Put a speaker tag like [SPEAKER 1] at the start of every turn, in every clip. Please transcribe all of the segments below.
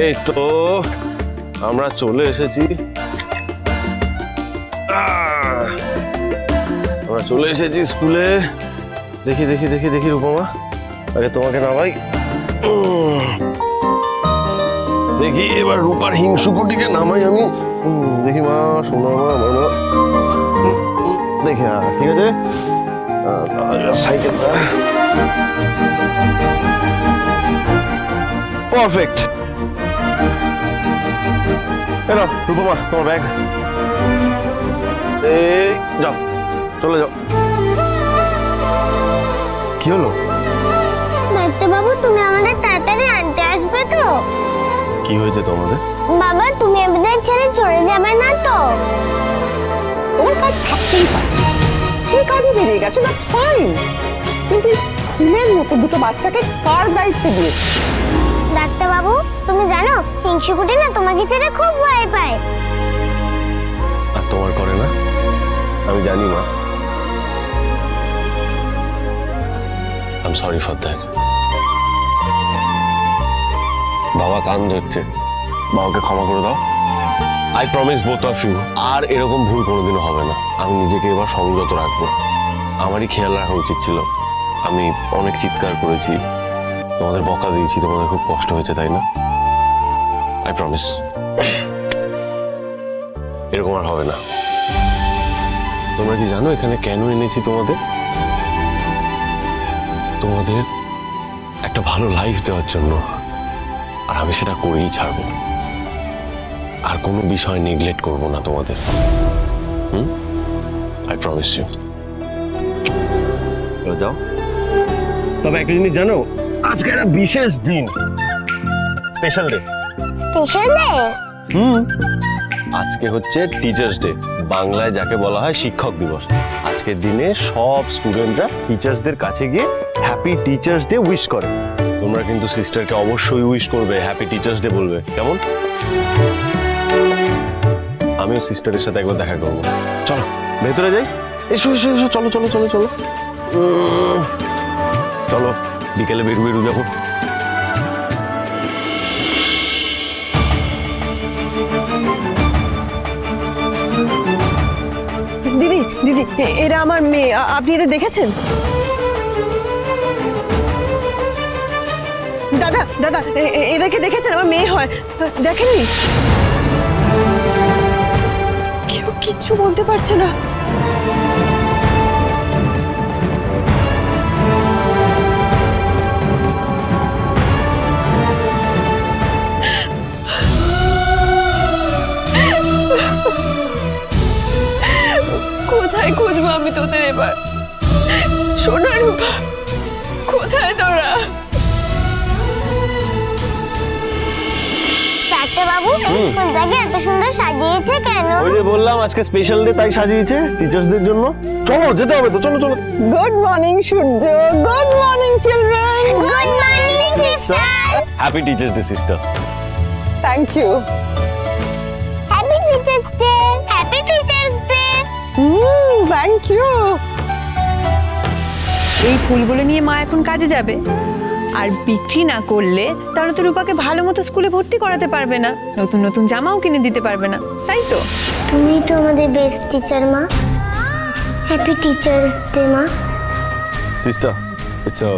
[SPEAKER 1] এই তো আমরা চলে এসেছি, আমরা চলে এসেছি স্কুলে। দেখি দেখি দেখি দেখি রূপমা, আগে তোমাকে নামাই। দেখি এবার রূপার হিংসুকুটিকে নামাই আমি। দেখি মা, শোনো মা, মা, দেখি। হ্যাঁ ঠিক আছে, সাইকেলটা পারফেক্ট। এলো রূপমা তোমার ব্যাগ, এই যাও, চলে যাও। কি হলো?
[SPEAKER 2] বাবু তুমি আমাদের তাড়াতাড়ি আনতে আসবে তো?
[SPEAKER 1] কি হয়েছে তোমাদের?
[SPEAKER 2] বাবা তুমি আমাদের ছেড়ে চলে যাবে না তো?
[SPEAKER 3] তোমার কাজ থাকতেই পারে, তুমি কাজে বেরিয়ে গেছো, দ্যাটস ফাইন। কিন্তু ফুলের মতো দুটো বাচ্চাকে কার দায়িত্বে দিয়েছো?
[SPEAKER 2] ডাক্তার বাবু তুমি জানো হিংসুকুটি না তোমাকে ছেড়ে খুব ভয় পায়।
[SPEAKER 1] আর তোমার করে না? আমি জানি মা। I'm sorry for that. বাবা কান ধরছে, বাবাকে ক্ষমা করে দাও। I promise both of you, আর এরকম ভুল কোনোদিনও হবে না। আমি নিজেকে এবার সংযত রাখবো। আমারই খেয়াল রাখা উচিত ছিল। আমি অনেক চিৎকার করেছি, তোমাদের বকা দিয়েছি, তোমাদের খুব কষ্ট হয়েছে তাই না? I promise এরকম আর হবে না। তোমরা কি জানো এখানে কেন এনেছি তোমাদের? তোমাদের একটা ভালো লাইফ দেওয়ার জন্য, আর আমি সেটা করেই ছাড়বো। আর কোনো বিষয় নেগলেক্ট করবো না তোমাদের। I promise you. যাও। তবে একটা জিনিস জানো, আজকে একটা বিশেষ দিন, স্পেশাল ডে।
[SPEAKER 2] Special day?
[SPEAKER 1] আজকে হচ্ছে টিচার্স ডে, বাংলায় যাকে বলা হয় শিক্ষক দিবস। আজকের দিনে সব স্টুডেন্টরা টিচার্সদের কাছে গিয়ে হ্যাপি টিচার্স ডে উইশ করে। তোমরা কিন্তু সিস্টারকে অবশ্যই উইশ করবে, হ্যাপি টিচার্স ডে বলবে, কেমন? আমিও সিস্টারের সাথে একবার দেখা করবো। চলো ভেতরে যাই। এসো এসো এসো, চলো চলো চলো চলো চলো, বিকেলে বেরু বেরু যাবো।
[SPEAKER 3] দিদি দিদি, এরা আমার মেয়ে, আপনি এদের দেখেছেন? দাদা দাদা, এদেরকে দেখেছেন? আমার মেয়ে হয়, দেখেননি? কেউ কিচ্ছু বলতে পারছে না। কোথায় খুঁজবো আমি তোদের এবার? সোনা রূপা কোথায় তোরা?
[SPEAKER 2] ডাক্তার বাবু এই স্কুলটাকে এত সুন্দর সাজিয়েছে কেন?
[SPEAKER 1] ওই যে বললাম আজকে স্পেশাল ডে, তাই সাজিয়েছে টিচার্সদের জন্য। চলো যেতে হবে তো, চলো চলো।
[SPEAKER 3] Good morning Surya, good morning children.
[SPEAKER 2] Good morning sister.
[SPEAKER 1] Happy teachers day sister.
[SPEAKER 3] Thank you.
[SPEAKER 2] Happy teachers day. Happy teachers day.
[SPEAKER 3] Thank you.
[SPEAKER 4] এই ফুলগুলো নিয়ে মা এখন কাজে যাবে, আর বিক্রি না করলে তাহলে তো রূপাকে ভালো মতো স্কুলে ভর্তি করাতে পারবে না, নতুন নতুন জামাও কিনে দিতে পারবে না, তাই তো?
[SPEAKER 2] তুমি তো আমাদের বেস্ট টিচার মা। হ্যাপি টিচার্স ডে মা।
[SPEAKER 1] Sister, it's a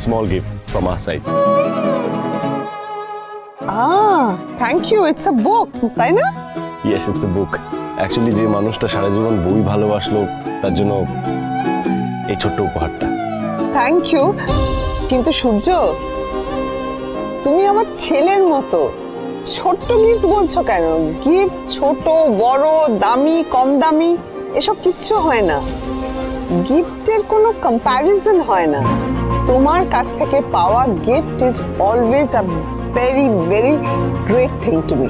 [SPEAKER 1] small gift from our side.
[SPEAKER 3] Thank you. It's a book, তাই না?
[SPEAKER 1] Yes, it's a book. Actually যে মানুষটা সারা জীবন বই ভালোবাসলো, তার জন্য এই ছোট্ট উপহারটা।
[SPEAKER 3] Thank you. কিন্তু সূর্য, তুমি আমার ছেলের মতো, ছোট্ট গিফট বলছো কেন? গিফট ছোট বড়, দামি কম দামি এসব কিচ্ছু হয় না। গিফটের কোনো কম্প্যারিজন হয় না। তোমার কাছ থেকে পাওয়া gift is always a very very great thing to me.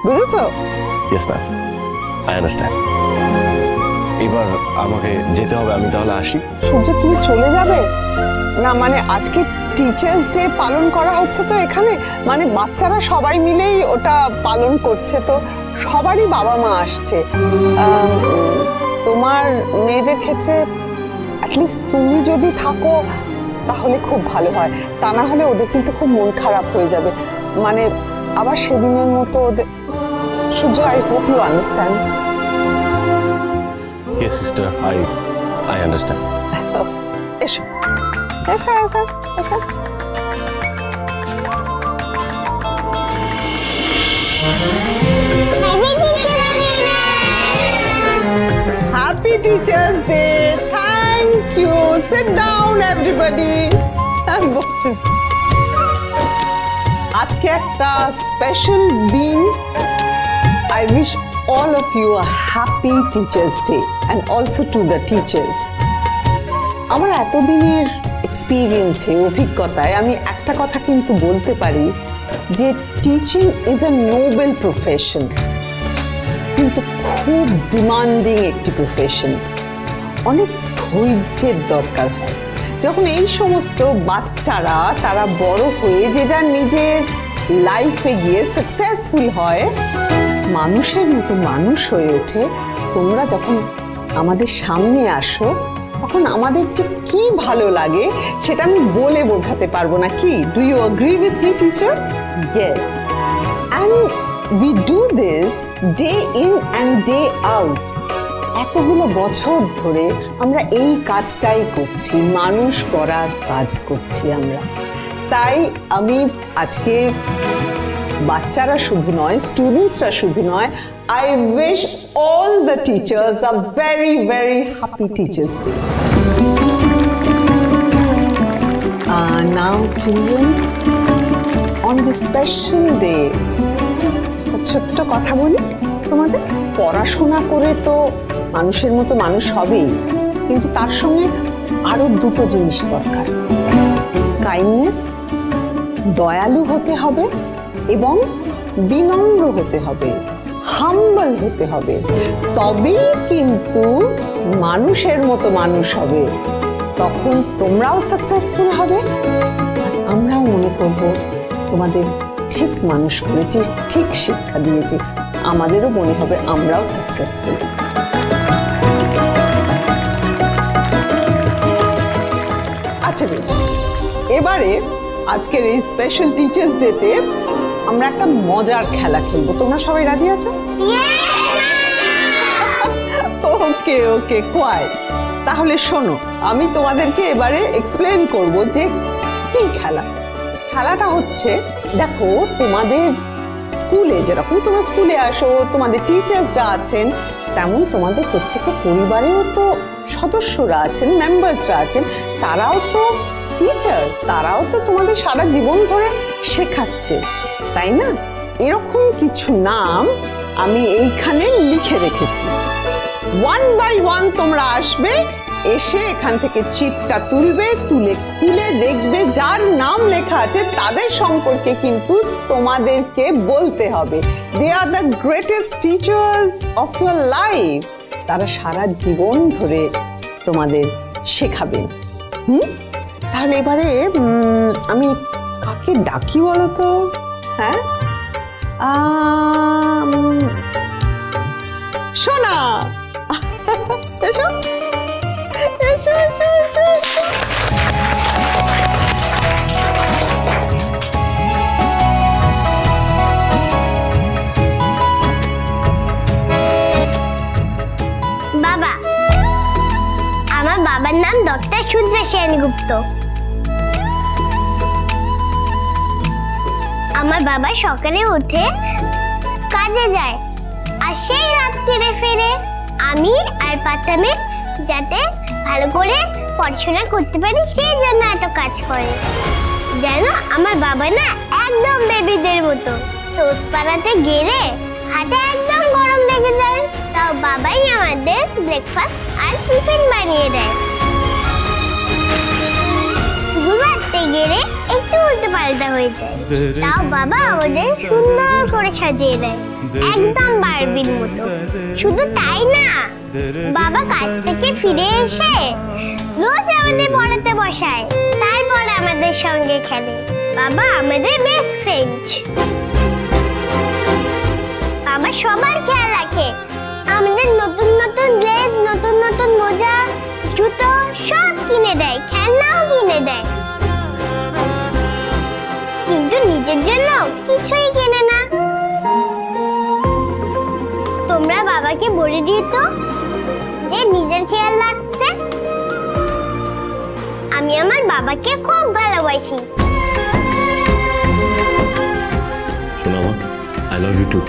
[SPEAKER 3] বুঝেছো?
[SPEAKER 1] Yes ma'am, I understand. এবার আমাকে যেতে হবে, আমি তাহলে আসি।
[SPEAKER 3] সূর্য তুমি চলে যাবে না? মানে আজকে টিচার্স ডে পালন করা হচ্ছে তো এখানে, মানে বাচ্চারা সবাই মিলেই ওটা পালন করছে, তো সবারই বাবা মা আসছে। তোমার মেয়েদের ক্ষেত্রে অ্যাটলিস্ট তুমি যদি থাকো তাহলে খুব ভালো হয়, তা না হলে ওদের কিন্তু খুব মন খারাপ হয়ে যাবে। মানে আবার সেদিনের মতো ওদের সূর্য, I hope you understand.
[SPEAKER 1] Yes sister, I understand.
[SPEAKER 3] এসো এসো এসো এসো। Happy Teachers Day! Thank you. Sit down, everybody. বসো। আজকে একটা স্পেশাল দিন। I wish all of you a happy Teachers Day and also to the teachers. আমার এতদিনের এক্সপিরিয়েন্সে, অভিজ্ঞতায় আমি একটা কথা কিন্তু বলতে পারি যে teaching is a noble profession, কিন্তু খুব ডিমান্ডিং একটি প্রফেশন। অনেক ধৈর্যের দরকার হয়। যখন এই সমস্ত বাচ্চারা তারা বড় হয়ে যে যার নিজের লাইফে গিয়ে সাকসেসফুল হয়, মানুষের মতো মানুষ হয়ে ওঠে, তোমরা যখন আমাদের সামনে আসো তখন আমাদের যে কি ভালো লাগে সেটা আমি বলে বোঝাতে পারবো না। কি, do you agree with me teachers? Yes, and we do this day in and day out. এতগুলো বছর ধরে আমরা এই কাজটাই করছি, মানুষ করার কাজ করছি আমরা। তাই আমি আজকে বাচ্চারা শুধু নয়, স্টুডেন্টসরা শুধু নয়, I wish all the teachers a very, very happy Teachers Day. Now children, on this special day, একটা ছোট্ট কথা বলি তোমাদের। পড়াশোনা করে তো মানুষের মতো মানুষ হবেই, কিন্তু তার সঙ্গে আরো দুটো জিনিস দরকার। কাইন্ডনেস, দয়ালু হতে হবে এবং বিনম্র হতে হবে, হাম্বল হতে হবে। তবেই কিন্তু মানুষের মতো মানুষ হবে। তখন তোমরাও সাকসেসফুল হবে, আর আমরাও মনে করব তোমাদের ঠিক মানুষ করেছি, ঠিক শিক্ষা দিয়েছি। আমাদেরও মনে হবে আমরাও সাকসেসফুল। আচ্ছা বেশ, এবারে আজকের এই স্পেশাল টিচার্স ডেতে আমরা একটা মজার খেলা খেলবো। তোমরা সবাই রাজি আছো? ওকে ওকে, কোয়াইট। তাহলে শোনো, আমি তোমাদেরকে এবারে এক্সপ্লেন করব যে কি খেলা। খেলাটা হচ্ছে, দেখো তোমাদের স্কুলে যেরকম তোমরা স্কুলে আসো, তোমাদের টিচার্সরা আছেন, তেমন তোমাদের প্রত্যেকের পরিবারেও তো সদস্যরা আছেন, মেম্বার্সরা আছেন, তারাও তো টিচার, তারাও তো তোমাদের সারা জীবন ধরে শেখাচ্ছে, তাই না? এরকম কিছু নাম আমি এইখানে লিখে রেখেছি। ওয়ান বাই ওয়ান তোমরা আসবে, এসে এখান থেকে চিটটা তুলবে, তুলে খুলে দেখবে যার নাম লেখা আছে তাদের সম্পর্কে কিন্তু তোমাদেরকে বলতে হবে। They are the greatest teachers of your life. তারা সারা জীবন ধরে তোমাদের শেখাবেন। তাহলে এবারে আমি কাকে ডাকি বলো তো? হ্যাঁ, সোনা, এসো এসো এসো এসো।
[SPEAKER 2] বাবা, আমার বাবার নাম ডক্টর সূর্য সেনগুপ্ত। আমার বাবা সকালে উঠে কাজে যায় আর সেই রাত্রিরে ফিরে। আমি আর পাতামে যাতে ভালো করে পড়াশোনা করতে পারি সেই জন্য এত কাজ করে। জানো, আমার বাবা না একদম বেবিদের মতো। টোস্ট বানাতে গেলে হাতে একদম গরম লেগে যায়, তাও বাবাই আমাদের ব্রেকফাস্ট আর টিফিন বানিয়ে দেয়। ঘুমাতে গেলে একটু উল্টো পাল্টা হয়ে যায়, তাও বাবা আমাদের সুন্দর করে সাজিয়ে দেয়, একদম বারবির মতো। শুধু তাই না, বাবা কাজ থেকে ফিরে এসে রোজ আমাদের পড়াতে বসায়, তারপর আমাদের সঙ্গে খেলে। বাবা আমাদের বেস্ট ফ্রেন্ড। বাবা সবার খেয়াল রাখে, আমাদের নতুন নতুন ড্রেস, নতুন নতুন মোজা, জুতো সব কিনে দেয়, খেলনাও কিনে দেয়, কিন্তু নিজের জন্য কিছুই কেনে না। করে দিত যে নিজের খেয়াল রাখতে। আমি আমার বাবাকে খুব ভালোবাসি।
[SPEAKER 1] শোনো মা, আই লাভ ইউ টু।